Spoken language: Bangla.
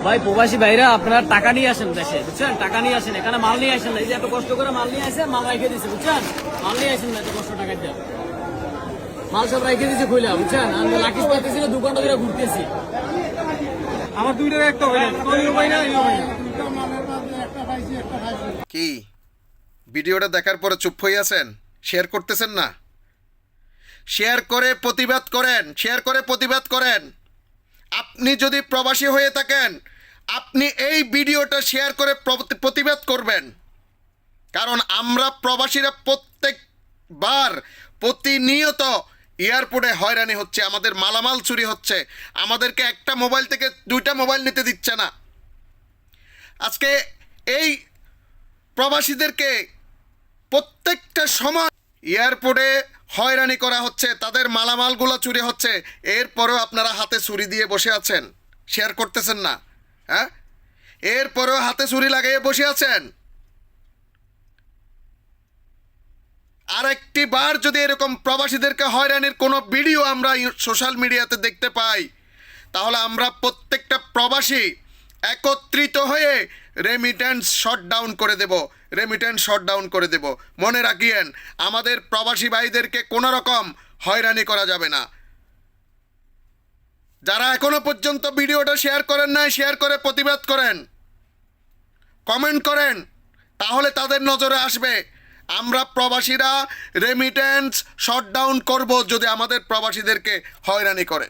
ভাই প্রবাসী ভাইরা আপনারা টাকা নিয়ে আসেন দেশে, বুঝছেন? টাকা নিয়ে আসেন, এখানে মাল নিয়ে আসেন না। এই যে এত কষ্ট করে মাল নিয়ে আসে, মাল রেখে দিচ্ছে, বুঝছেন? মাল নিয়ে আসেন না, এত কষ্ট টাকা দিয়ে মাল সব রেখে দিচ্ছে খুলে, বুঝছেন? আমি লাকিস পাইতেছি না, দোকানটা ধরে ঘুরতেছি। আমার 2 টাকা একটা হয় না, তোর ভাই না, কি ভিডিওটা দেখার পরে চুপ হয়ে আছেন? শেয়ার করতেছেন না? শেয়ার করে প্রতিবাদ করেন, শেয়ার করে প্রতিবাদ করেন। আপনি যদি প্রবাসী হয়ে থাকেন, আপনি এই ভিডিওটা শেয়ার করে প্রতিবাদ করবেন। কারণ আমরা প্রবাসীরা প্রত্যেকবার প্রতিনিয়ত এয়ারপোর্টে হয়রানি হচ্ছে, আমাদের মালামাল চুরি হচ্ছে, আমাদেরকে একটা মোবাইল থেকে 2টা মোবাইল নিতে দিচ্ছে না। আজকে এই প্রবাসীদেরকে প্রত্যেকটা সময় এয়ারপোর্টে হয়রানি করা হচ্ছে, তাদের মালামালগুলো চুরি হচ্ছে, এরপরেও আপনারা হাতে ছুরি দিয়ে বসে আছেন, শেয়ার করতেছেন না। হ্যাঁ, এরপরেও হাতে ছুরি লাগিয়ে বসে আছেন। আরেকটি বার যদি এরকম প্রবাসীদেরকে হয়রানির কোনো ভিডিও আমরা সোশ্যাল মিডিয়াতে দেখতে পাই, তাহলে আমরা প্রত্যেকটা প্রবাসী একত্রিত হয়ে রেমিটেন্স শটডাউন করে দেব, রেমিটেন্স শটডাউন করে দেব। মনে রাখিয়েন, আমাদের প্রবাসী ভাইদেরকে কোনো রকম হয়রানি করা যাবে না। যারা এখনো পর্যন্ত ভিডিওটা শেয়ার করেন নাই, শেয়ার করে প্রতিবাদ করেন, কমেন্ট করেন, তাহলে তাদের নজরে আসবে। আমরা প্রবাসীরা রেমিটেন্স শটডাউন করব যদি আমাদের প্রবাসীদেরকে হয়রানি করে।